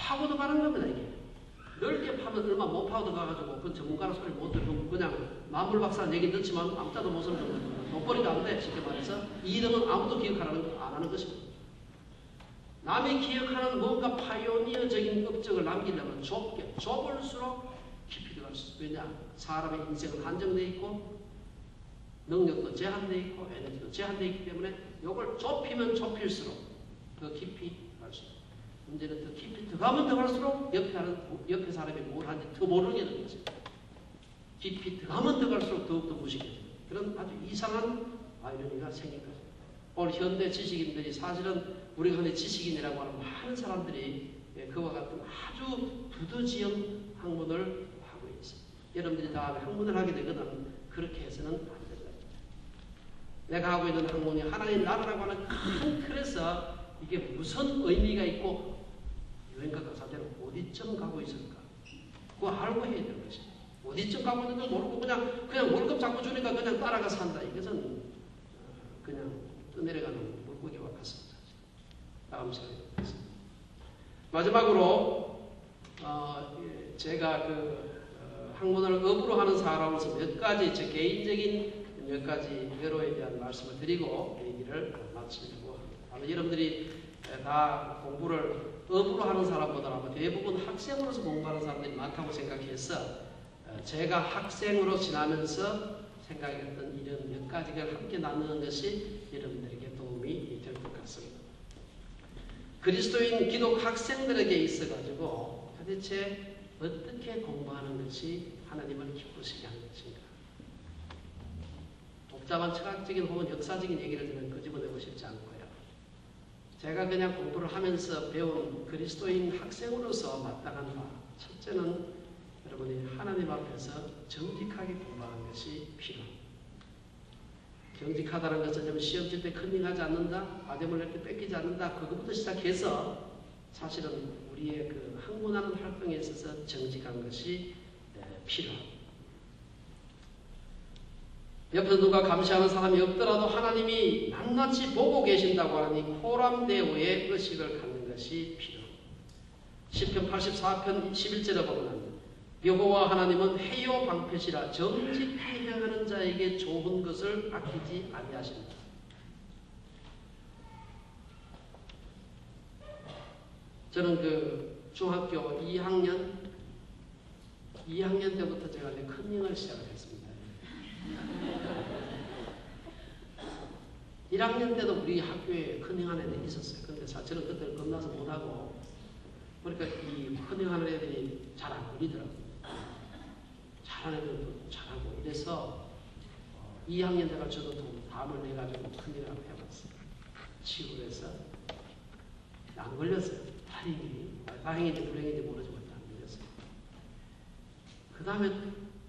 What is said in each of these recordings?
파고들어가는 겁니다. 이게 넓게 파면 얼마 못 파고들어가가지고 그 전문가라 소리 못 들으면 그냥 만물박사는 얘기 듣지만 아무것도 못 쓰는 정도 돈벌이가 안 돼. 쉽게 말해서 이등은 아무도 기억하라는 안 하는 것입니다. 남이 기억하는 뭔가 파이오니어적인 업적을 남기려면 좁게 좁을수록 깊이 들어갈 수 있어요. 왜냐? 사람의 인생은 한정되어 있고 능력도 제한되어 있고 에너지도 제한되어 있기 때문에 이걸 좁히면 좁힐수록 더 깊이 갈 수 있어요. 문제는 더 깊이 들어가면 들어갈수록 옆에 사람이 뭘 하는지 더 모르게 되는 거죠. 깊이 들어가면 들어갈수록 더욱더 무식해져요. 그런 아주 이상한 아이러니가 생긴 거죠. 오늘 현대 지식인들이 사실은 우리가 흔히 지식인이라고 하는 많은 사람들이 그와 같은 아주 두더지형 학문을 하고 있어요. 여러분들이 다음에 학문을 하게 되거든 그렇게 해서는 안 된다. 내가 하고 있는 학문이 하나님 나라라고 하는 큰 틀에서 이게 무슨 의미가 있고 유행가 가사대로 어디쯤 가고 있을까? 그거 알고 해야 되는 것이죠. 어디쯤 가고 있는지 모르고 그냥 월급 자꾸 주니까 그냥 따라가 산다. 이것은 그냥 떠내려가는 물고기와 같습니다. 다음 시간에 뵙겠습니다. 마지막으로 제가 학문을 업으로 하는 사람으로서 몇 가지 제 개인적인 몇 가지 여로에 대한 말씀을 드리고 얘기를 마치려고 합니다. 아마 여러분들이 다 공부를 업으로 하는 사람보다는 대부분 학생으로서 공부하는 사람들이 많다고 생각해서 제가 학생으로 지나면서 생각했던 이런 몇 가지를 함께 나누는 것이 여러분들에게 도움이 될 것 같습니다. 그리스도인 기독 학생들에게 있어가지고 도대체 어떻게 공부하는 것이 하나님을 기쁘시게 하는 것인가? 복잡한 철학적인 혹은 역사적인 얘기를 저는 끄집어내고 싶지 않고요. 제가 그냥 공부를 하면서 배운 그리스도인 학생으로서 마땅한 바, 첫째는 여러분이 하나님 앞에서 정직하게 공부하는 것이 필요합니다. 정직하다는 것은 시험 칠 때 컨닝하지 않는다, 아점을 이렇게 뺏기지 않는다, 그것부터 시작해서 사실은 우리의 그 학문하는 활동에 있어서 정직한 것이 필요합니다. 옆에서 누가 감시하는 사람이 없더라도 하나님이 낱낱이 보고 계신다고 하니 호람대오의 의식을 갖는 것이 필요합니다. 시편 84편 11절에 보면 여호와 하나님은 해요 방패시라 정직히 행하는 자에게 좋은 것을 아끼지 아니하십니다. 저는 중학교 2학년 때부터 제가 컨닝을 시작을 했습니다. 1학년 때도 우리 학교에 컨닝하는 애들이 있었어요. 근데 저는 그때 겁나서 못하고 그러니까 이 컨닝하는 애들이 잘 안 걸리더라고요. 잘하는 애들도 잘하고 이래서 2학년 때가 저도 밤을 내가지고 컨닝을 해봤어요. 시골에서 안 걸렸어요. 다행인지 불행인지 모르지만 안 걸렸어요. 그 다음에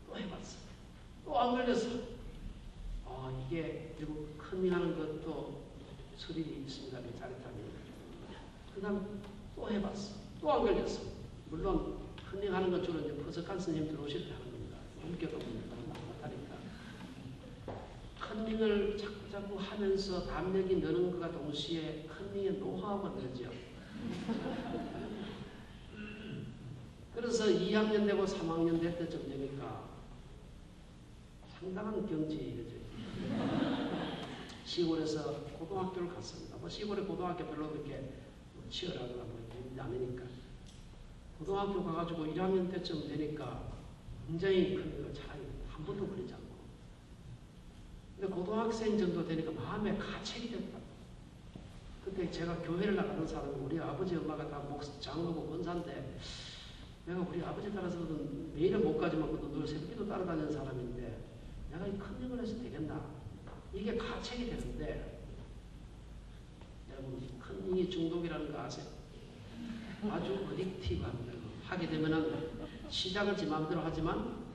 또 해봤어요. 또 안 걸렸어. 이게 그리고 컨닝하는 것도 스릴이 있습니다. 짜릿함이. 그 다음에 또 해봤어. 또 안 걸렸어. 물론 컨닝하는 것 주로 이제 퍼석한 스님 들어오실 때 하는 겁니다. 본격은 못하니까. 컨닝을 자꾸 하면서 담력이 느는 것과 동시에 컨닝의 노하우가 늘죠. 그래서 2학년 되고 3학년 될 때쯤 되니까 상당한 경지이죠. 시골에서 고등학교를 갔습니다. 시골에 고등학교 별로 그렇게 치열하거나 있지 않으니까. 고등학교 가가지고 1학년 때쯤 되니까 굉장히 큰 걸 잘 한 번도 걸리지 않고. 근데 고등학생 정도 되니까 마음에 가책이 됐다. 그때 제가 교회를 나가는 사람이 우리 아버지 엄마가 다 장로고 권사인데 내가 우리 아버지 따라서는 매일은 못 가지만 늘 새벽기도 따라다니는 사람인데 내가 이 컨닝을 해서 되겠나? 이게 가책이 되는데 여러분 컨닝이 중독이라는 거 아세요? 아주 어딕티브합니다. 하게 되면은 시작은 제 마음대로 하지만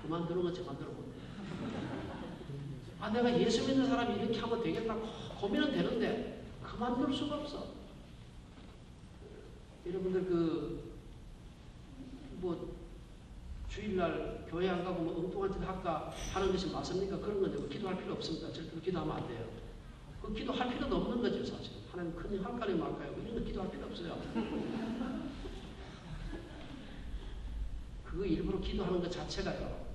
그만두는 건 제 마음대로 못해요. 내가 예수 믿는 사람이 이렇게 하면 되겠다고 고민은 되는데 그만둘 수가 없어. 여러분들 주일날 교회 안 가고 엉뚱한 짓 할까 하는 것이 맞습니까? 그런 건데 기도할 필요 없습니다. 절대로 기도하면 안 돼요. 기도할 필요도 없는 거죠, 사실. 하나님 큰일 할까요 말까요? 이런 거 기도할 필요 없어요. 그 일부러 기도하는 것 자체가요.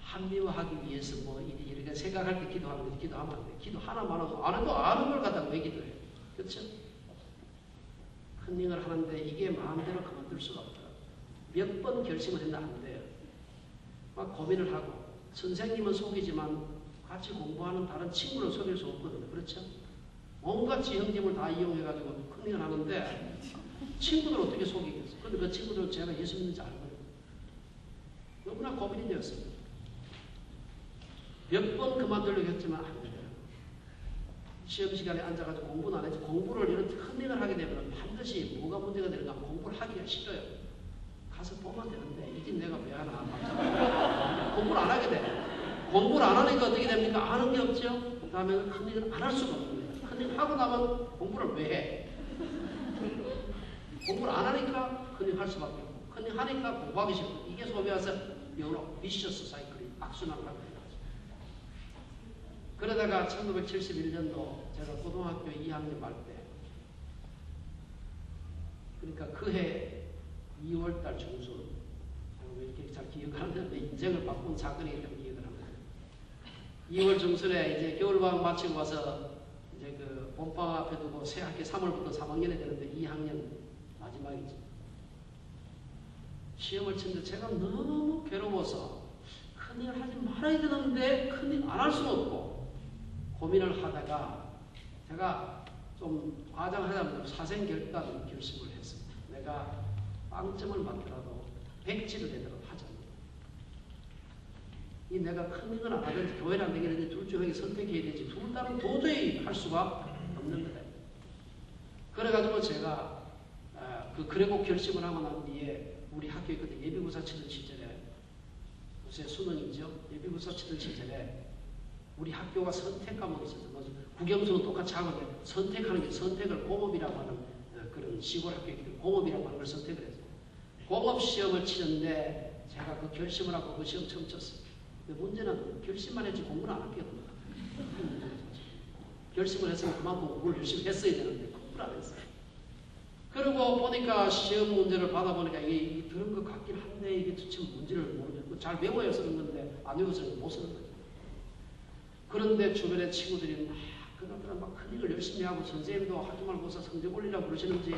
합리화하기 위해서 뭐 이렇게 생각할 때 기도하는 거지. 기도하면 안 돼. 기도 하나만 하고 안 해도 아는 걸 갖다가 왜 기도해? 그렇죠? 컨닝을 하는데 이게 마음대로 그만둘 수가 없더라고요. 몇 번 결심을 했나 안 돼요. 막 고민을 하고 선생님은 속이지만 같이 공부하는 다른 친구를 속일 수 없거든요. 그렇죠? 온갖 지형점을 다 이용해가지고 컨닝을 하는데 친구들 어떻게 속이겠어요? 근데 그 친구들은 제가 예수 믿는지 알거든요. 너무나 고민이 되었습니다. 몇 번 그만두려고 했지만 안 돼요. 시험 시간에 앉아가지고 공부는 안 했지. 공부를 이런 컨닝을 하게 되면 반드시 뭐가 문제가 되는가 하면 공부를 하기가 싫어요. 가서 보면 되는데 이 집 내가 왜 하나. 공부를 안 하게 돼. 공부를 안 하니까 어떻게 됩니까? 아는 게 없죠. 그 다음에 컨닝을 안 할 수가 없는 거예요. 컨닝을 하고 나면 공부를 왜 해? 공부를 안 하니까 컨닝 할 수밖에 없고 컨닝 하니까 공부하기 싫고 이게 소위 해서 영어로 비셔스 사이클이 악순환을 하게 돼요. 그러다가 1971년도 제가 고등학교 2학년 할 때, 그러니까 그해 2월달 중순, 왜 이렇게 잘 기억하는데 인생을 바꾼 사건이기 때문에 기억을 합니다. 2월 중순에 이제 겨울방학 마치고 와서 이제 그 봄방학 앞에 두고 새 학기 3월부터 3학년이 되는데 2학년 마지막이지. 시험을 치는데 제가 너무 괴로워서 큰일 하지 말아야 되는데 큰일 안 할 수는 없고 고민을 하다가 제가 좀 과장하자면 사생결단 결심을 했습니다. 내가 빵점을 받더라도 백지를 내도록 하자. 이 내가 큰일을 안 하든지 교회를 안 되겠는지 둘 중에 선택해야 되지. 둘 다는 도저히 할 수가 없는 거다. 그래가지고 제가 그리고 결심을 하고 난 뒤에 우리 학교에 그때 예비고사 치던 시절에 요새 수능이죠. 예비고사 치던 시절에 우리 학교가 선택 과목이 있었어요. 국영수는 똑같이 하는데 선택하는 게 선택을 공업이라고 하는 그런 시골 학교이기 때문에 공업이라고 하는 걸 선택을 했어요. 공업 시험을 치는데 제가 그 결심을 하고 그 시험 처음 쳤어요. 근데 문제는 결심만 했지 공부를 안 했거든요. 결심을 했으면 그만큼 공부를 열심히 했어야 되는데 공부를 안 했어요. 그리고 보니까 시험 문제를 받아보니까 이게 들은 것 같긴 한데 이게 도대체 뭔지를 모르겠고 잘 외워야 쓰는 건데 안 외워서 못 쓰는 거죠. 그런데 주변에 친구들이 그들은 막 큰일을 열심히 하고 선생님도 하지 말고서 성적 올리라고 그러시는지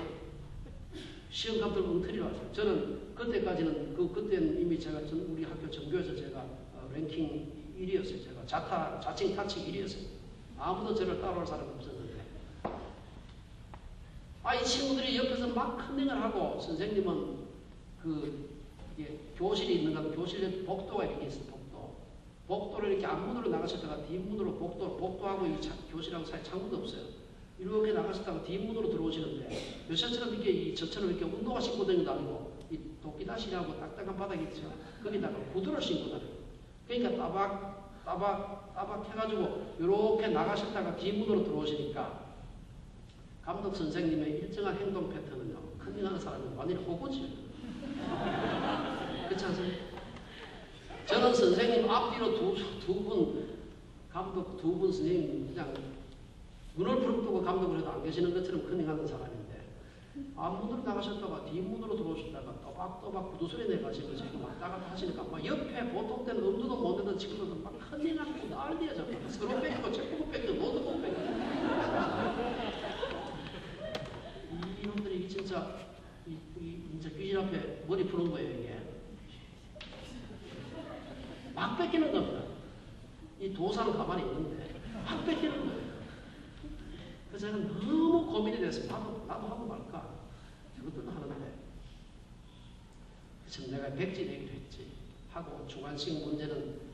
시험감들 엉터리로 하죠. 저는 그때까지는 그때는 이미 제가 우리 학교 전교에서 제가 랭킹 1위였어요. 제가 자칭 타칭 1위였어요. 아무도 저를 따라올 사람이 없었는데 이 친구들이 옆에서 막 컨닝을 하고 선생님은 교실이 있는가 하면 교실에 복도가 이렇게 있어요. 복도를 이렇게 앞문으로 나가셨다가 뒷문으로 복도하고 이 교실하고 사이 창문도 없어요. 이렇게 나가셨다가 뒷문으로 들어오시는데 요새처럼 이렇게 저처럼 이렇게 운동화 신고 다니는 거 아니고 이 도끼다시하고 딱딱한 바닥이 있죠. 거기다가 구두를 신고 다녀요. 그러니까 따박 해가지고 이렇게 나가셨다가 뒷문으로 들어오시니까 감독 선생님의 일정한 행동 패턴은요. 컨닝하는 사람은 완전히 호구지요. 그렇지 않습니까? 저는 선생님 앞뒤로 두 분, 감독 두 분 선생님 그냥 눈을 부릅뜨고 감독을 해도 안 계시는 것처럼 컨닝하는 사람인데 앞문으로 나가셨다가 뒷문으로 들어오셨다가 또박또박 구두소리 내가시고 지금 왔다 갔다 하시니까 막 옆에 보통 때는 엄두도 못 내던 친구들도 막 컨닝하고 난리야. 서로 뺏기고 책보고 뺏기고 모두 못 뺏기고 이놈들이 진짜 진짜 귀신 앞에 머리 푸는 거예요. 이게 막 뺏기는 겁니다. 이 도사는 가만히 있는데 막 뺏기는 거예요. 그래서 저는 너무 고민이 돼서 나도 하고 말까 이것도 하는데 지금 내가 백지 내기로 했지 하고 주관식 문제는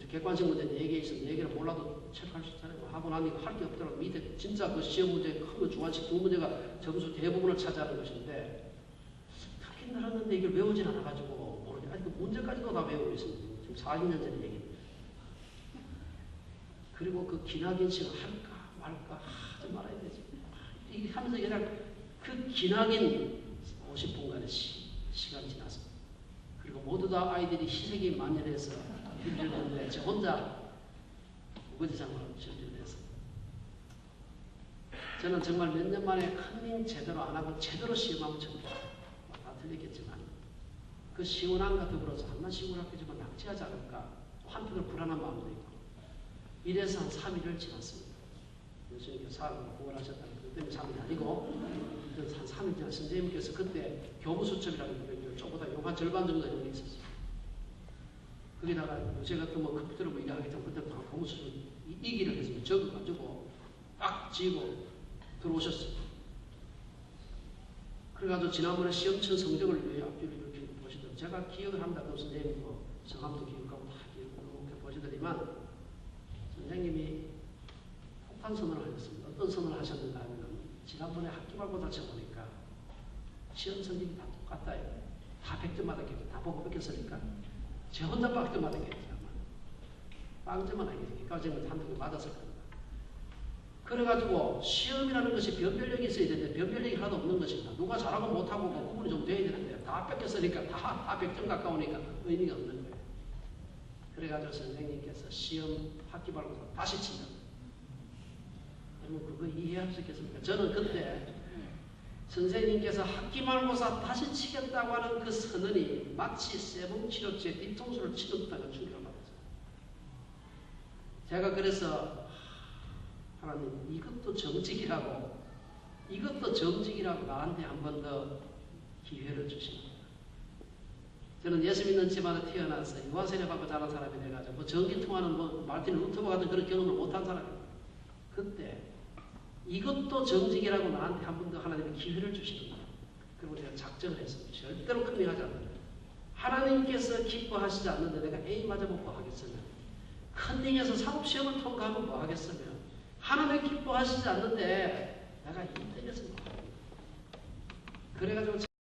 객관식 문제는 4개 있으면 4개를 몰라도 체크할 수 있잖아요. 하고 나니까 할 게 없더라고. 밑에 진짜 그 시험 문제 크면 주관식 2문제가 점수 대부분을 차지하는 것인데 듣긴 들었는데 이걸 외우진 않아가지고 모르지. 아니 그 문제까지도 다 외우고 있습니다. 40년 전의 얘기입니다. 그리고 그 기나긴식을 할까 말까 하지 말아야 되지. 이게 하면서 그냥 그 기나긴 50분간의 시간이 지났습니다. 그리고 모두 다 아이들이 희색이 만연해서 힘들었는데 저 혼자 우거지장으로 실질해서 저는 정말 몇 년 만에 컨닝 제대로 안 하고 제대로 시험하면 다 틀렸겠지만 그 시원함과 더불어서 한번 시원하겠지만 낙지하지 않을까 한편으로 불안한 마음도 있고 이래서 한 3일을 지났습니다. 예수님께서 사람을 구원하셨다는 것 때문에 3일이 아니고 한 3일 지난 선생님께서 그때 교무수첩이라는 게 저보다 요한 절반 정도 되는 게 있었어요. 거기다가 요새 같은 뭐 컴퓨터로 뭐 일하기 때문에 그때 교무수첩 이기를 해서 적어가지고 딱 지고 들어오셨어요. 그래가지고 지난번에 시험천 성적을 위해 앞뒤로 이렇게 보시더니 제가 기억을 합니다. 그 선생님 뭐 성함도 기억하고 다 기억하고 보시더니만 선생님이 폭탄 선언을 하셨습니다. 어떤 선언을 하셨는가 하면 지난번에 학기말고사 쳐보니까 시험 성적이 다 똑같다. 다 100점 맞았겠죠. 다 보고 뺏겼으니까 제 혼자 100점 맞았겠죠. 빵점은 아니겠죠. 까지는 한두 개 맞았을 겁니다. 그래가지고 시험이라는 것이 변별력이 있어야 되는데 변별력이 하나도 없는 것입니다. 누가 잘하고 못하고 뭐 구분이 좀 돼야 되는데 다 뺏겼으니까 다 100점 가까우니까 의미가 없는 거예요. 그래가지고 선생님께서 시험 학기 말고서 다시 친다. 여러분 그거 이해할 수 있겠습니까? 저는 그때 선생님께서 학기 말고사 다시 치겠다고 하는 그 선언이 마치 세봉치료제 뒤통수를 치는 듯한 충격을 받았어요. 제가 그래서 하나님 이것도 정직이라고 나한테 한 번 더 기회를 주십니다. 저는 예수 믿는 집안에 태어나서 유아세례 받고 자란 사람이 돼가지고 뭐 전기 통하는 뭐 마틴 루터와 같은 그런 경험을 못한 사람입니다. 그때 이것도 정직이라고 나한테 한 번 더 하나님이 기회를 주시는 거예요. 그리고 제가 작정을 했습니다. 절대로 큰일하지 않는다. 하나님께서 기뻐하시지 않는데 내가 A 맞아 먹고 하겠으면 컨닝에서 사법시험을 통과하면 뭐 하겠으면 하나님 기뻐하시지 않는데 내가 1등에서 뭐 하겠냐. 그래가지고